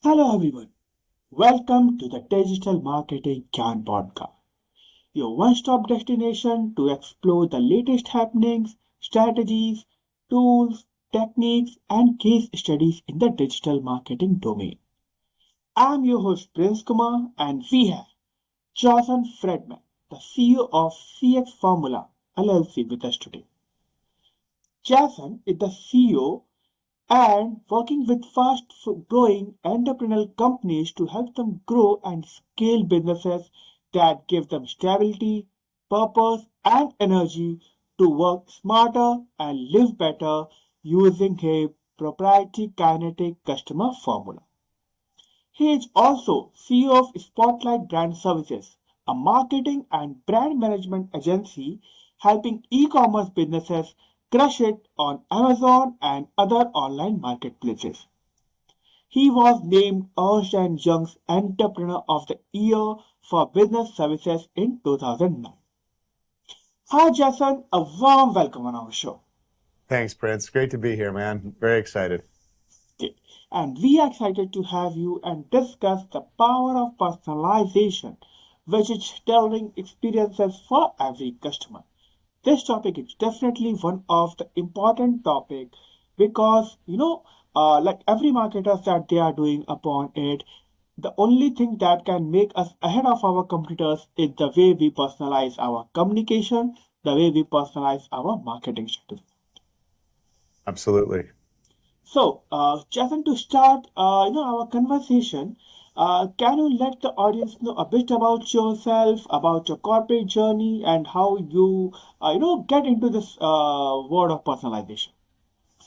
Hello everyone. Welcome to the Digital Marketing Can Podcast, your one-stop destination to explore the latest happenings, strategies, tools, techniques, and case studies in the digital marketing domain. I'm your host Prince Kumar, and we have chosen Friedman, the CEO of CXFormula LLC with us today. Jason is the CEO and working with fast growing entrepreneurial companies to help them grow and scale businesses that give them stability, purpose, and energy to work smarter and live better using a proprietary kinetic customer formula. He is also CEO of Spotlight Brand Services, a marketing and brand management agency helping e-commerce businesses crush it on Amazon and other online marketplaces. He was named Ernst and Young's Entrepreneur of the Year for Business Services in 2009. Hi Jason, a warm welcome on our show. Thanks, Prince. Great to be here, man. Very excited. Okay. And we are excited to have you and discuss the power of personalization, which is tailoring experiences for every customer. This topic is definitely one of the important topic because like every marketers that they are doing upon it, the only thing that can make us ahead of our competitors is the way we personalize our communication, the way we personalize our marketing strategy. Absolutely. So, Jason, to start, our conversation, can you let the audience know a bit about yourself, about your corporate journey, and how you, get into this world of personalization?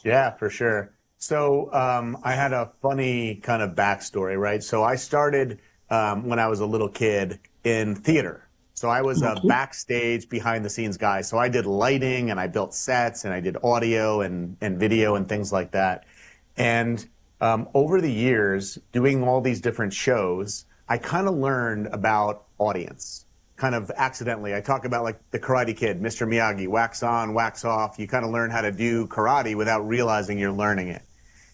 Yeah, for sure. I had a funny kind of backstory, right? So I started when I was a little kid in theater. So I was a Okay. backstage behind the scenes guy. So I did lighting and I built sets and I did audio and video and things like that. And over the years, doing all these different shows, I kind of learned about audience, kind of accidentally. I talk about like the Karate Kid, Mr. Miyagi, wax on, wax off. You kind of learn how to do karate without realizing you're learning it.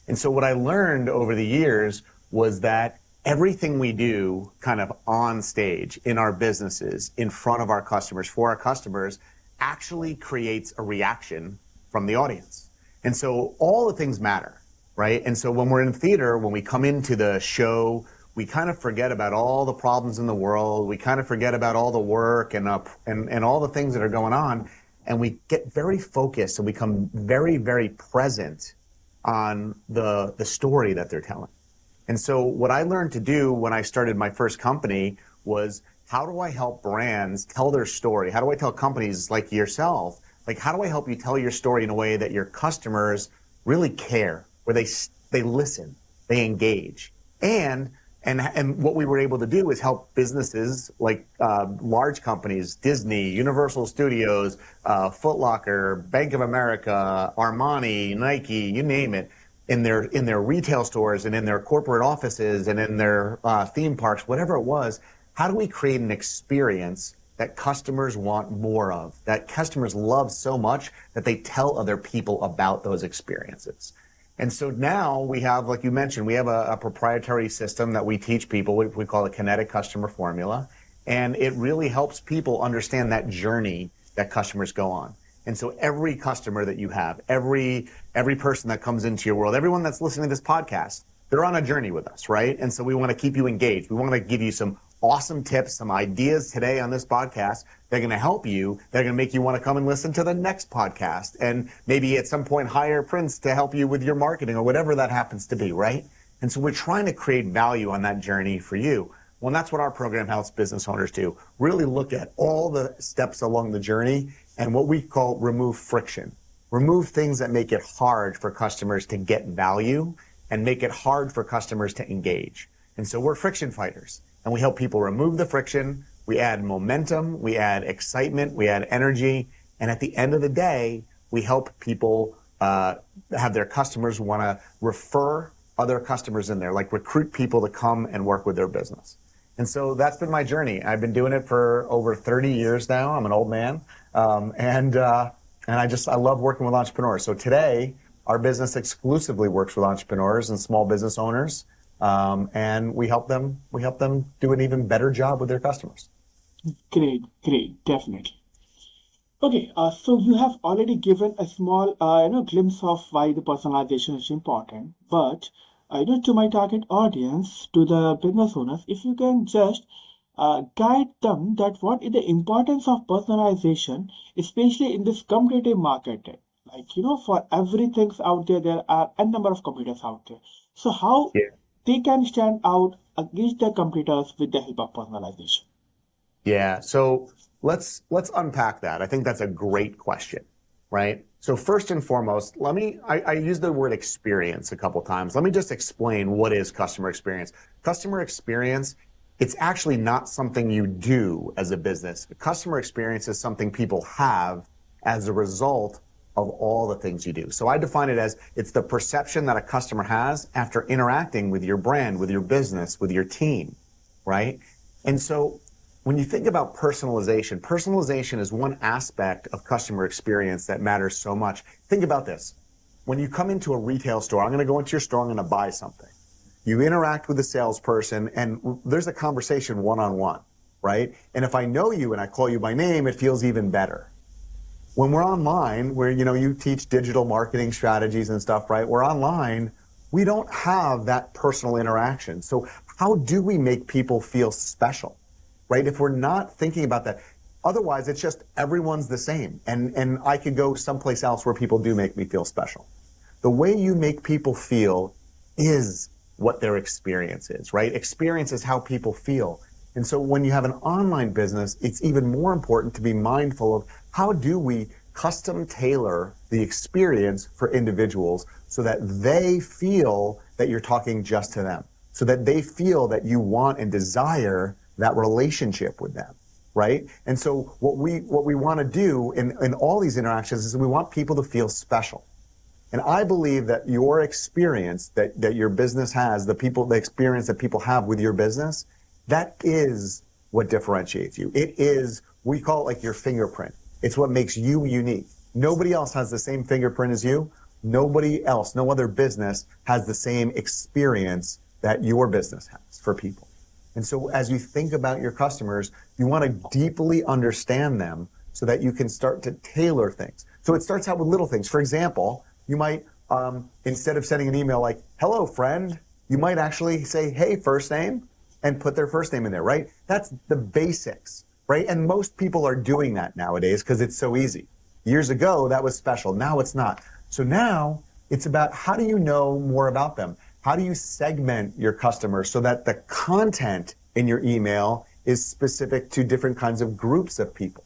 And so what I learned over the years was that everything we do kind of on stage in our businesses, in front of our customers, for our customers, actually creates a reaction from the audience. And so all the things matter, right? And so when we're in theater, when we come into the show, we kind of forget about all the problems in the world. We kind of forget about all the work and all the things that are going on. And we get very focused and become very, very present on the story that they're telling. And so what I learned to do when I started my first company was, how do I help brands tell their story? How do I tell companies like yourself, like how do I help you tell your story in a way that your customers really care, where they listen, they engage, and what we were able to do is help businesses like large companies, Disney, Universal Studios, Foot Locker, Bank of America, Armani, Nike, you name it, in their retail stores and in their corporate offices and in their theme parks, whatever it was. How do we create an experience that customers want more of, that customers love so much that they tell other people about those experiences? And so now we have, like you mentioned, we have a proprietary system that we teach people. We call it Kinetic Customer Formula. And it really helps people understand that journey that customers go on. And so every customer that you have, every person that comes into your world, everyone that's listening to this podcast, they're on a journey with us, right? And so we want to keep you engaged. We want to give you some awesome tips, some ideas today on this podcast. They're going to help you. They're going to make you want to come and listen to the next podcast. And maybe at some point hire Prince to help you with your marketing or whatever that happens to be, right? And so we're trying to create value on that journey for you. Well, that's what our program helps business owners do. Really look at all the steps along the journey and what we call remove friction. Remove things that make it hard for customers to get value and make it hard for customers to engage. And so we're friction fighters. And we help people remove the friction. We add momentum, we add excitement, we add energy. And at the end of the day, we help people have their customers want to refer other customers in there, like recruit people to come and work with their business. And so that's been my journey. I've been doing it for over 30 years now. I'm an old man. And I love working with entrepreneurs. So today, our business exclusively works with entrepreneurs and small business owners. and we help them do an even better job with their customers. Great, great, definitely. Okay, so you have already given a small, glimpse of why the personalization is important. But to my target audience, to the business owners, if you can just guide them that what is the importance of personalization, especially in this competitive market. Like for everything's out there, there are a number of competitors out there. So how they can stand out against their competitors with the help of personalization? Yeah. So let's unpack that. I think that's a great question, right? So first and foremost, I used the word experience a couple times. Let me just explain what is customer experience. Customer experience, it's actually not something you do as a business. Customer experience is something people have as a result of all the things you do. So I define it as it's the perception that a customer has after interacting with your brand, with your business, with your team, right? And so when you think about personalization, personalization is one aspect of customer experience that matters so much. Think about this. When you come into a retail store, I'm going to go into your store, I'm going to buy something. You interact with the salesperson and there's a conversation one-on-one, right? And if I know you and I call you by name, it feels even better. When we're online, where you teach digital marketing strategies and stuff, right? We're online, we don't have that personal interaction. So how do we make people feel special? Right? If we're not thinking about that, otherwise it's just everyone's the same. And I could go someplace else where people do make me feel special. The way you make people feel is what their experience is, right? Experience is how people feel. And so when you have an online business, it's even more important to be mindful of how do we custom tailor the experience for individuals so that they feel that you're talking just to them, so that they feel that you want and desire that relationship with them, right? And so what we want to do in all these interactions is we want people to feel special. And I believe that your experience that your business has, the experience that people have with your business, that is what differentiates you. It is, we call it like your fingerprint. It's what makes you unique. Nobody else has the same fingerprint as you. Nobody else, no other business has the same experience that your business has for people. And so as you think about your customers, you want to deeply understand them so that you can start to tailor things. So it starts out with little things. For example, you might, instead of sending an email like, hello, friend, you might actually say, hey, first name, and put their first name in there, right? That's the basics, right? And most people are doing that nowadays because it's so easy. Years ago, that was special. Now it's not. So now it's about how do you know more about them? How do you segment your customers so that the content in your email is specific to different kinds of groups of people?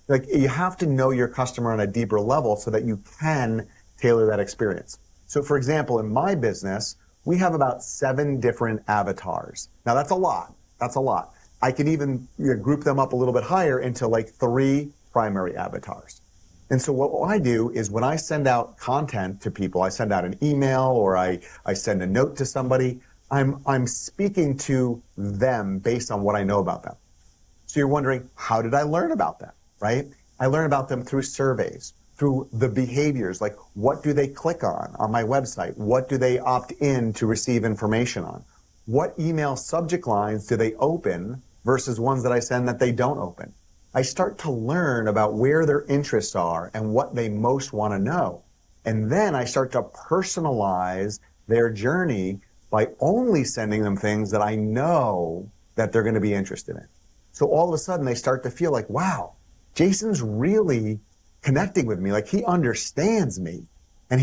Like you have to know your customer on a deeper level so that you can tailor that experience. So for example, in my business, we have about 7 different avatars. Now that's a lot. That's a lot. I can even group them up a little bit higher into like 3 primary avatars. And so what I do is when I send out content to people, I send out an email or I send a note to somebody, I'm speaking to them based on what I know about them. So you're wondering, how did I learn about them, right? I learn about them through surveys, through the behaviors, like what do they click on my website? What do they opt in to receive information on? What email subject lines do they open versus ones that I send that they don't open? I start to learn about where their interests are and what they most want to know. And then I start to personalize their journey by only sending them things that I know that they're going to be interested in. So all of a sudden they start to feel like, wow, Jason's really connecting with me. Like he understands me and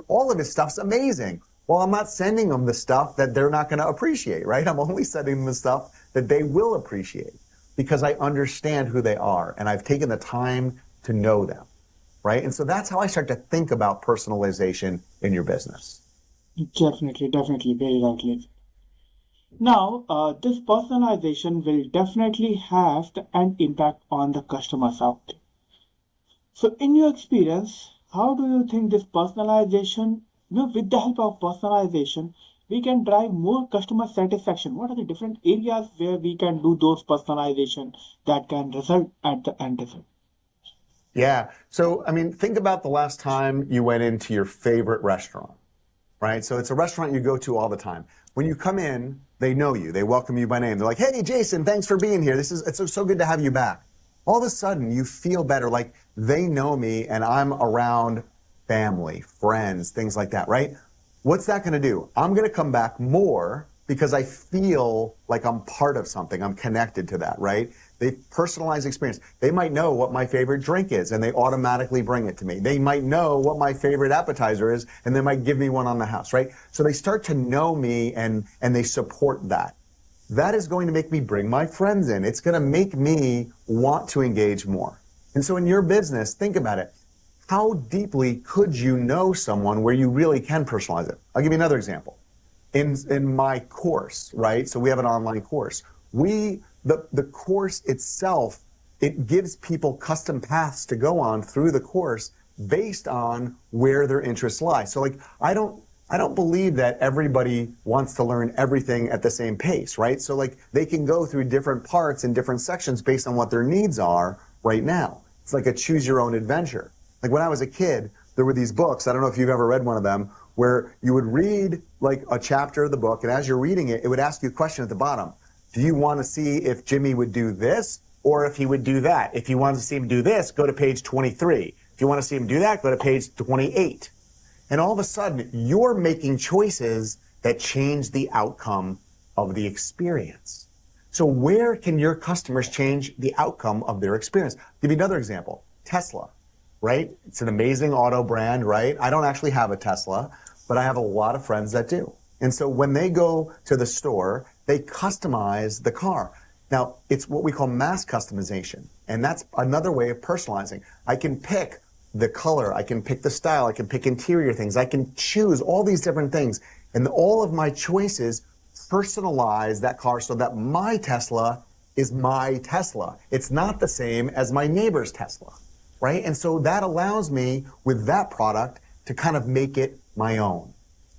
all of his stuff's amazing. Well, I'm not sending them the stuff that they're not going to appreciate, right? I'm only sending them the stuff that they will appreciate, because I understand who they are and I've taken the time to know them, right? And so that's how I start to think about personalization in your business. Definitely, definitely, very rightly. Now, this personalization will definitely have an impact on the customers out there. So, in your experience, how do you think this personalization, with the help of personalization, we can drive more customer satisfaction? What are the different areas where we can do those personalization that can result at the end result? Yeah. So, I mean, think about the last time you went into your favorite restaurant, right? So it's a restaurant you go to all the time. When you come in, they know you. They welcome you by name. They're like, hey, Jason, thanks for being here. It's so good to have you back. All of a sudden, you feel better, like they know me and I'm around family, friends, things like that, right? What's that going to do? I'm going to come back more because I feel like I'm part of something. I'm connected to that, right? They personalize experience. They might know what my favorite drink is and they automatically bring it to me. They might know what my favorite appetizer is and they might give me one on the house, right? So they start to know me and they support that. That is going to make me bring my friends in. It's going to make me want to engage more. And so in your business, think about it. How deeply could you know someone where you really can personalize it? I'll give you another example. In my course, right? So we have an online course. The course itself, it gives people custom paths to go on through the course based on where their interests lie. So like, I don't believe that everybody wants to learn everything at the same pace, right? So like they can go through different parts and different sections based on what their needs are right now. It's like a choose your own adventure. Like when I was a kid, there were these books, I don't know if you've ever read one of them, where you would read like a chapter of the book, and as you're reading it, it would ask you a question at the bottom. Do you want to see if Jimmy would do this or if he would do that? If you want to see him do this, go to page 23. If you want to see him do that, go to page 28. And all of a sudden, you're making choices that change the outcome of the experience. So where can your customers change the outcome of their experience? I'll give you another example. Tesla, right? It's an amazing auto brand, right? I don't actually have a Tesla, but I have a lot of friends that do. And so when they go to the store, they customize the car. Now, it's what we call mass customization. And that's another way of personalizing. I can pick the color, I can pick the style, I can pick interior things, I can choose all these different things. And all of my choices personalize that car so that my Tesla is my Tesla. It's not the same as my neighbor's Tesla, right? And so that allows me with that product to kind of make it my own.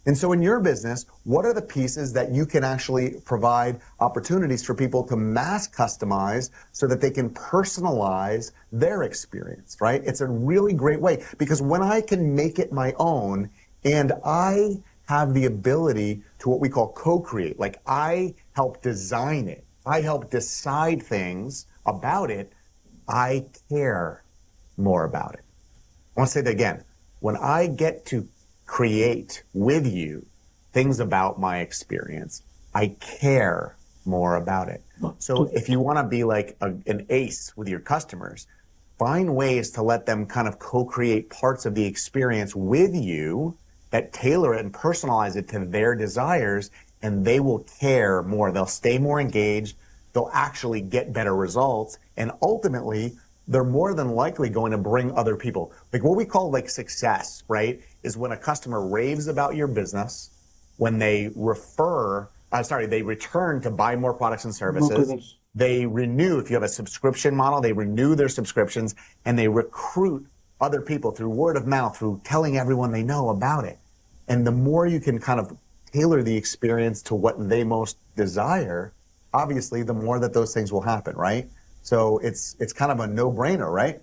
And so in your business, what are the pieces that you can actually provide opportunities for people to mass customize so that they can personalize their experience, right? It's a really great way because when I can make it my own and I have the ability to what we call co-create, like I help design it, I help decide things about it, I care more about it. I want to say that again. When I get to create with you things about my experience, I care more about it. So if you want to be like an ace with your customers, find ways to let them kind of co-create parts of the experience with you that tailor it and personalize it to their desires, and they will care more. They'll stay more engaged. They'll actually get better results. And ultimately, they're more than likely going to bring other people. Like what we call like success, right, is when a customer raves about your business, when they they return to buy more products and services. They renew, if you have a subscription model, they renew their subscriptions and they recruit other people through word of mouth, through telling everyone they know about it. And the more you can kind of tailor the experience to what they most desire, obviously the more that those things will happen, right? So it's kind of a no-brainer, right?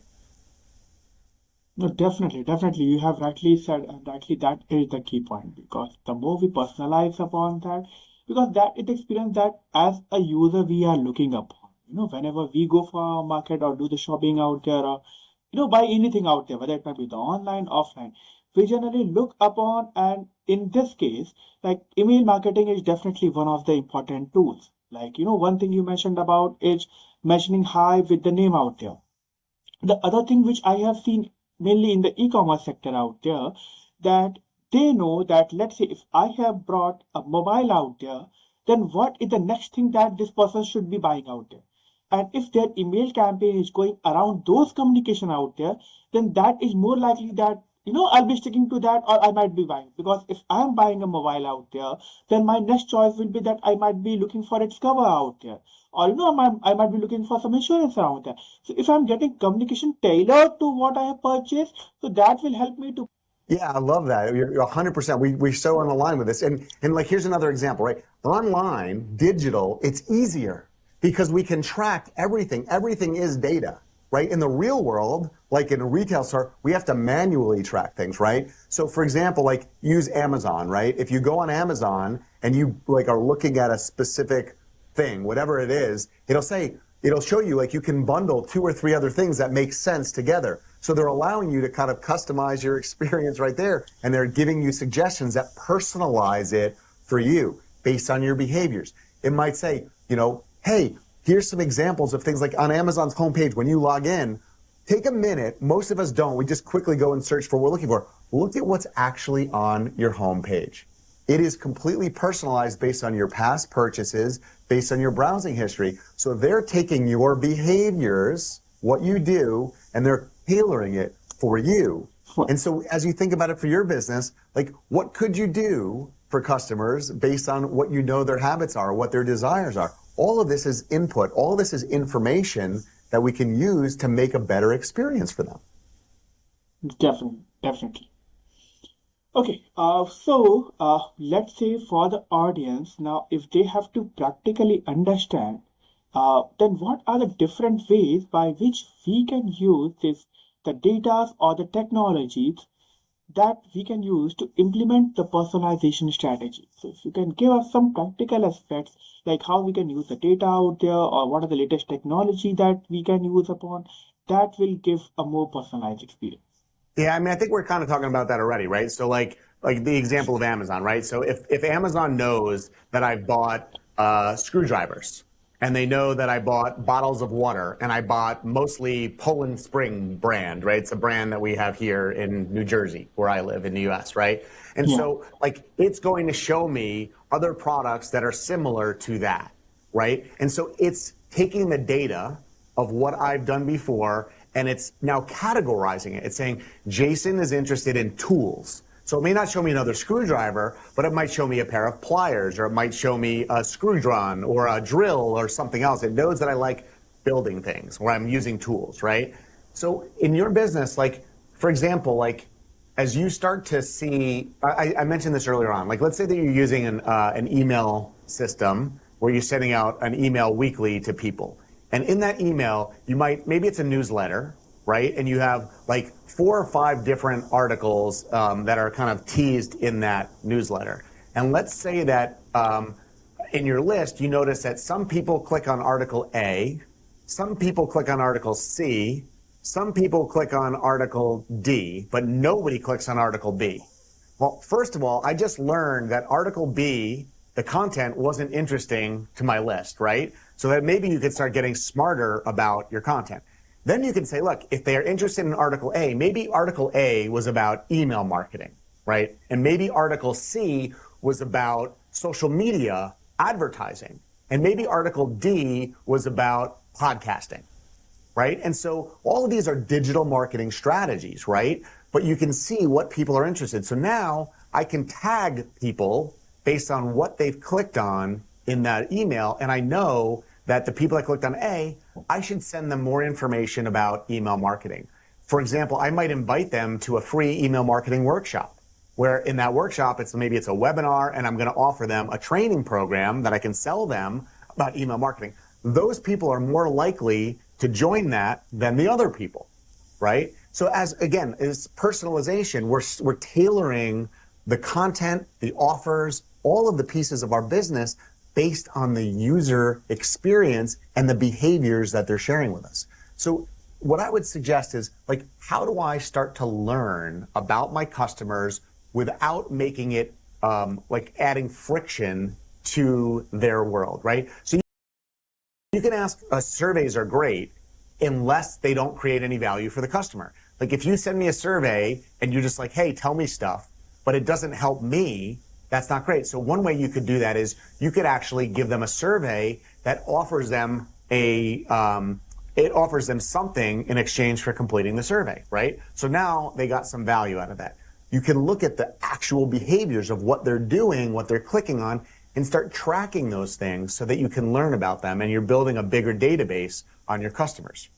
No, definitely. You have rightly said, and rightly that is the key point because the more we personalize upon that, because that is the experience that as a user we are looking upon. Whenever we go for a market or do the shopping out there or buy anything out there, whether it might be the online, offline, we generally look upon, and in this case, like email marketing is definitely one of the important tools. Like, one thing you mentioned about is mentioning hi with the name out there. The other thing which I have seen mainly in the e-commerce sector out there, that they know that, let's say if I have brought a mobile out there, then what is the next thing that this person should be buying out there? And if their email campaign is going around those communication out there, then that is more likely that I'll be sticking to that, or I might be buying. Because if I'm buying a mobile out there, then my next choice will be that I might be looking for its cover out there. Or I might be looking for some insurance around there. So if I'm getting communication tailored to what I have purchased, so that will help me to. Yeah, I love that. You're 100%. We're so on the line with this. And like, here's another example, right? Online, digital, it's easier because we can track everything. Everything is data. right? In the real world, like in a retail store, we have to manually track things, right? So for example, like use Amazon, right? If you go on Amazon and you like are looking at a specific thing, whatever it is, it'll show you like you can bundle 2 or 3 other things that make sense together. So they're allowing you to kind of customize your experience right there. And they're giving you suggestions that personalize it for you based on your behaviors. It might say, hey, here's some examples of things like on Amazon's homepage when you log in. Take a minute. Most of us don't. We just quickly go and search for what we're looking for. Look at what's actually on your homepage. It is completely personalized based on your past purchases, based on your browsing history. So they're taking your behaviors, what you do, and they're tailoring it for you. And so as you think about it for your business, like what could you do for customers based on what you know their habits are, what their desires are? All of this is input. All of this is information that we can use to make a better experience for them. Definitely, definitely. Okay, so let's say for the audience now, if they have to practically understand, then what are the different ways by which we can use the data or the technologies that we can use to implement the personalization strategy. So if you can give us some practical aspects, like how we can use the data out there, or what are the latest technology that we can use upon, that will give a more personalized experience. Yeah, I mean, I think we're kind of talking about that already, right? So like the example of Amazon, right? So if Amazon knows that I bought screwdrivers, and they know that I bought bottles of water, and I bought mostly Poland Spring brand, right? It's a brand that we have here in New Jersey, where I live in the US, right? And so like it's going to show me other products that are similar to that, right? And so it's taking the data of what I've done before, and it's now categorizing it. It's saying, Jason is interested in tools. So it may not show me another screwdriver, but it might show me a pair of pliers, or it might show me a screwdrun or a drill or something else. It knows that I like building things, or I'm using tools, right? So in your business, like, for example, like as you start to see, I mentioned this earlier on, like let's say that you're using an email system where you're sending out an email weekly to people. And in that email, maybe it's a newsletter, right? And you have like 4 or 5 different articles that are kind of teased in that newsletter. And let's say that in your list, you notice that some people click on article A, some people click on article C, some people click on article D, but nobody clicks on article B. Well, first of all, I just learned that article B, the content wasn't interesting to my list, right? So that maybe you could start getting smarter about your content. Then you can say, look, if they are interested in article A, maybe article A was about email marketing, right? And maybe article C was about social media advertising. And maybe article D was about podcasting, right? And so all of these are digital marketing strategies, right? But you can see what people are interested in. So now I can tag people based on what they've clicked on in that email, and I know that the people that clicked on A, I should send them more information about email marketing. For example, I might invite them to a free email marketing workshop, where in that workshop, maybe it's a webinar, and I'm gonna offer them a training program that I can sell them about email marketing. Those people are more likely to join that than the other people, right? So as personalization, we're tailoring the content, the offers, all of the pieces of our business based on the user experience and the behaviors that they're sharing with us. So what I would suggest is, like, how do I start to learn about my customers without making it like adding friction to their world, right? So you can ask, surveys are great unless they don't create any value for the customer. Like if you send me a survey and you're just like, hey, tell me stuff, but it doesn't help me, that's not great. So one way you could do that is you could actually give them a survey that offers them something in exchange for completing the survey, right? So now they got some value out of that. You can look at the actual behaviors of what they're doing, what they're clicking on, and start tracking those things so that you can learn about them and you're building a bigger database on your customers.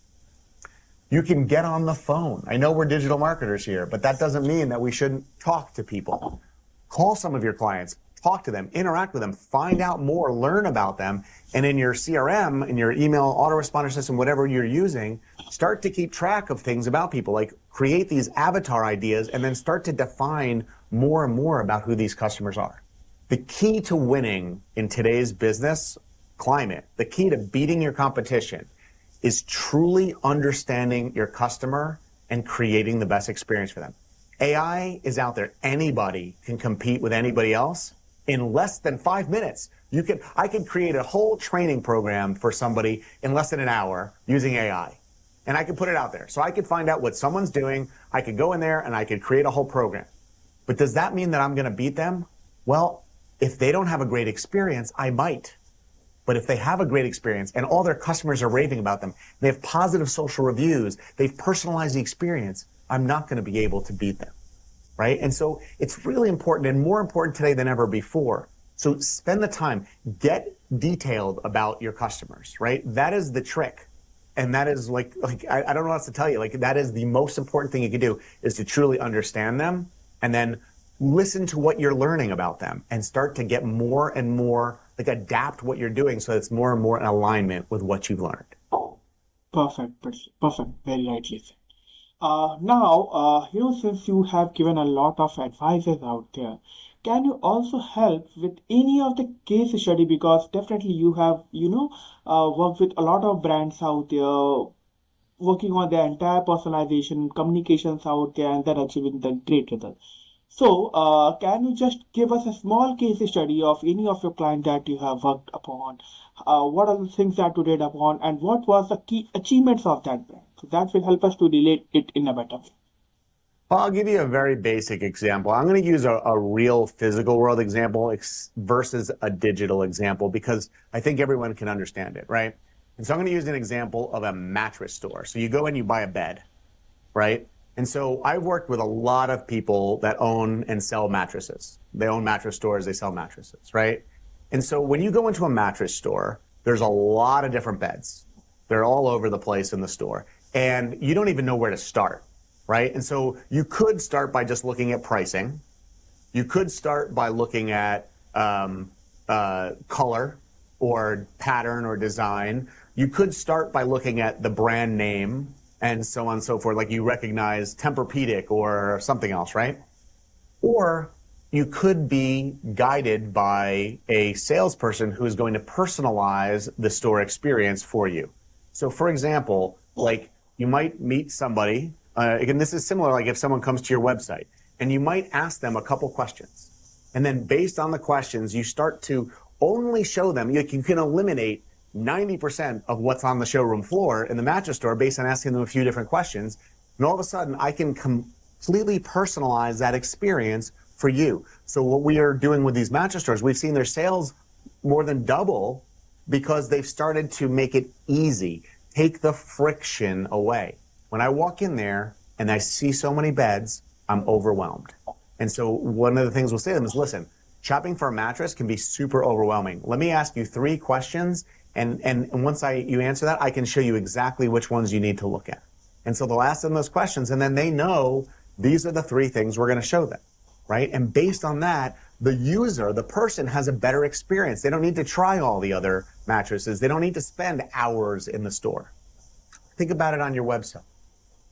You can get on the phone. I know we're digital marketers here, but that doesn't mean that we shouldn't talk to people. Call some of your clients, talk to them, interact with them, find out more, learn about them. And in your CRM, in your email autoresponder system, whatever you're using, start to keep track of things about people, like create these avatar ideas and then start to define more and more about who these customers are. The key to winning in today's business climate, the key to beating your competition is truly understanding your customer and creating the best experience for them. AI is out there. Anybody can compete with anybody else in less than 5 minutes. I can create a whole training program for somebody in less than an hour using AI. And I can put it out there. So I could find out what someone's doing. I could go in there and I could create a whole program. But does that mean that I'm going to beat them? Well, if they don't have a great experience, I might. But if they have a great experience and all their customers are raving about them, they have positive social reviews, they've personalized the experience, I'm not going to be able to beat them, right? And so it's really important and more important today than ever before. So spend the time, get detailed about your customers, right? That is the trick. And that is I don't know what else to tell you. Like, that is the most important thing you can do, is to truly understand them and then listen to what you're learning about them and start to get more and more, adapt what you're doing so it's more and more in alignment with what you've learned. Perfect, perfect, very rightly said. Since you have given a lot of advices out there, can you also help with any of the case study? Because definitely you have, worked with a lot of brands out there, working on their entire personalization, communications out there, and then achieving the great results. So, can you just give us a small case study of any of your clients that you have worked upon? What are the things that you did upon, and what was the key achievements of that brand? So that will help us to relate it in a better way. Well, I'll give you a very basic example. I'm going to use a real physical world example versus a digital example because I think everyone can understand it, right? And so I'm going to use an example of a mattress store. So you go and you buy a bed, right? And so I've worked with a lot of people that own and sell mattresses. They own mattress stores, they sell mattresses, right? And so when you go into a mattress store, there's a lot of different beds. They're all over the place in the store. And you don't even know where to start, right? And so you could start by just looking at pricing. You could start by looking at color or pattern or design. You could start by looking at the brand name and so on and so forth, like you recognize Tempur-Pedic or something else, right? Or you could be guided by a salesperson who is going to personalize the store experience for you. So for example, like you might meet somebody, again, this is similar, like if someone comes to your website and you might ask them a couple questions. And then based on the questions, you start to only show them, you can eliminate 90% of what's on the showroom floor in the mattress store based on asking them a few different questions. And all of a sudden, I can completely personalize that experience for you. So what we are doing with these mattress stores, we've seen their sales more than double because they've started to make it easy, take the friction away. When I walk in there and I see so many beds, I'm overwhelmed. And so one of the things we'll say to them is, listen, shopping for a mattress can be super overwhelming. Let me ask you 3 questions. And once you answer that, I can show you exactly which ones you need to look at. And so they'll ask them those questions, and then they know these are the 3 things we're going to show them, right? And based on that, the user, the person, has a better experience. They don't need to try all the other mattresses. They don't need to spend hours in the store. Think about it on your website.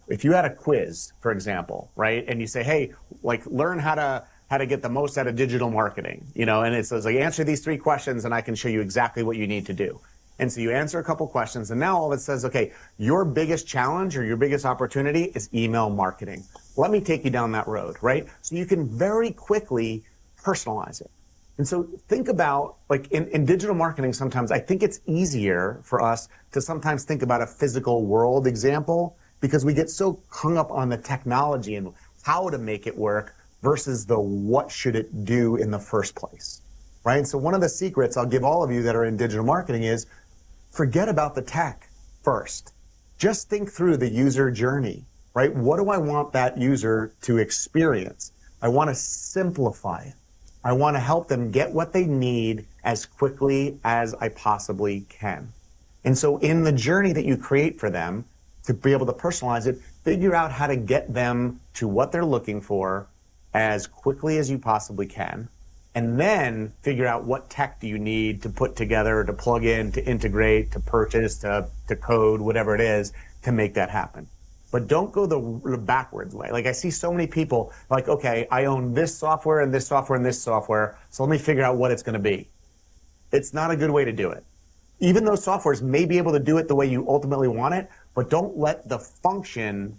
If you had a quiz, for example, right, and you say, hey, learn how to get the most out of digital marketing, and it says, answer these 3 questions and I can show you exactly what you need to do. And so you answer a couple questions, and now all of it says, okay, your biggest challenge or your biggest opportunity is email marketing. Let me take you down that road, right? So you can very quickly personalize it. And so think about, in digital marketing, sometimes I think it's easier for us to sometimes think about a physical world example because we get so hung up on the technology and how to make it work versus the what should it do in the first place, right? And so one of the secrets I'll give all of you that are in digital marketing is forget about the tech first. Just think through the user journey, right? What do I want that user to experience? I want to simplify it. I want to help them get what they need as quickly as I possibly can. And so in the journey that you create for them, to be able to personalize it, figure out how to get them to what they're looking for as quickly as you possibly can. and then figure out what tech do you need to put together, to plug in, to integrate, to purchase, to code, whatever it is, to make that happen. But don't go the backwards way. Like I see so many people like, okay, I own this software and this software and this software, so let me figure out what it's going to be. It's not a good way to do it. Even those softwares may be able to do it the way you ultimately want it, but don't let the functionality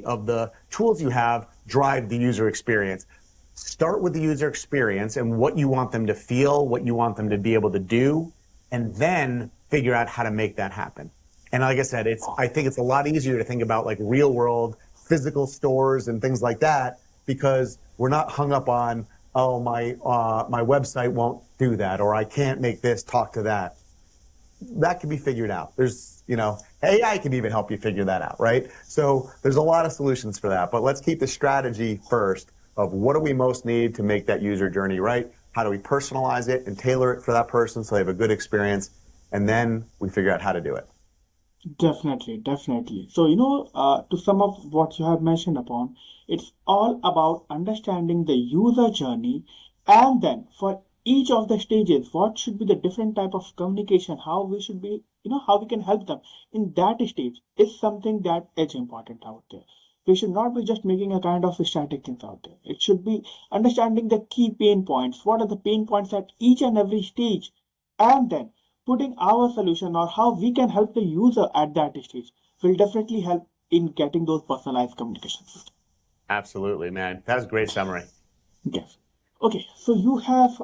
of the tools you have drive the user experience. Start with the user experience and what you want them to feel, what you want them to be able to do, and then figure out how to make that happen. And like I said, I think it's a lot easier to think about like real world physical stores and things like that, because we're not hung up on, oh, my website won't do that, or I can't make this talk to that. That can be figured out. There's, AI can even help you figure that out, right? So there's a lot of solutions for that, but let's keep the strategy first of what do we most need to make that user journey right? How do we personalize it and tailor it for that person so they have a good experience? And then we figure out how to do it. Definitely, definitely. So, to sum up what you have mentioned upon, it's all about understanding the user journey, and then for each of the stages, what should be the different type of communication, how we should be, how we can help them in that stage is something that is important out there. We should not be just making a kind of static things out there. It should be understanding the key pain points. What are the pain points at each and every stage? And then putting our solution or how we can help the user at that stage will definitely help in getting those personalized communication systems. Absolutely, man. That was a great summary. Yes. Okay, so you have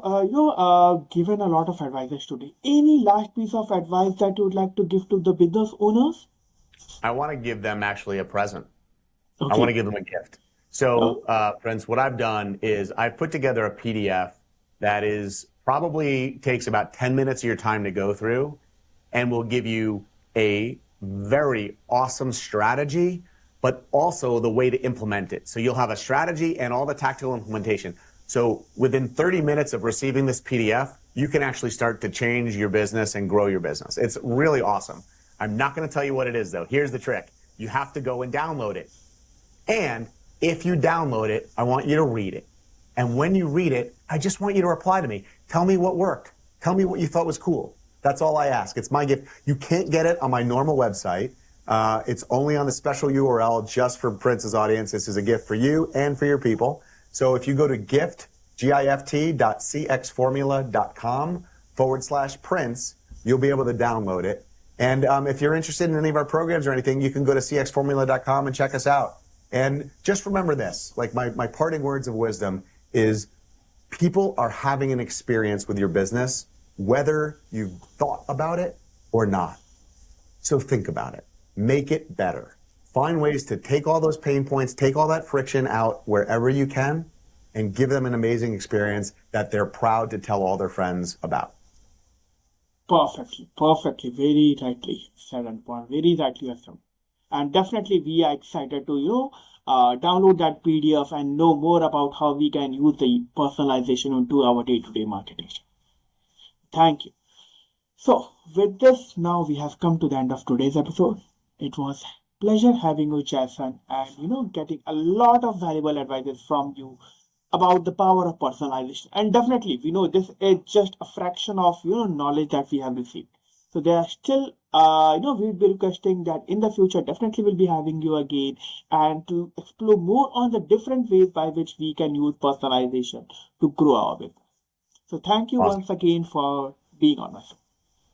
given a lot of advices today. Any last piece of advice that you would like to give to the business owners? I want to give them actually a present. I want to Okay. give them a gift. So, friends, what I've done is I've put together a PDF that is probably takes about 10 minutes of your time to go through, and will give you a very awesome strategy, but also the way to implement it. So you'll have a strategy and all the tactical implementation. So within 30 minutes of receiving this PDF, you can actually start to change your business and grow your business. It's really awesome. I'm not going to tell you what it is, though. Here's the trick. You have to go and download it. And if you download it, I want you to read it. And when you read it, I just want you to reply to me. Tell me what worked. Tell me what you thought was cool. That's all I ask. It's my gift. You can't get it on my normal website. It's only on the special URL just for Prince's audience. This is a gift for you and for your people. So if you go to gift.cxformula.com/Prince, you'll be able to download it. And if you're interested in any of our programs or anything, you can go to cxformula.com and check us out. And just remember this, like my parting words of wisdom is people are having an experience with your business, whether you've thought about it or not. So think about it. Make it better. Find ways to take all those pain points, take all that friction out wherever you can, and give them an amazing experience that they're proud to tell all their friends about. Perfectly, perfectly, very rightly said and point, very rightly assumed. And definitely we are excited to, download that PDF and know more about how we can use the personalization into our day-to-day marketing. Thank you. So with this, now we have come to the end of today's episode. It was pleasure having you, Jason, and getting a lot of valuable advice from you about the power of personalization. And definitely, we know this is just a fraction of knowledge that we have received. So there are still, we'll be requesting that in the future, definitely we'll be having you again and to explore more on the different ways by which we can use personalization to grow our business. So thank you Awesome. once again for being on my show.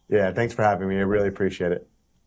Yeah, thanks for having me. I really appreciate it.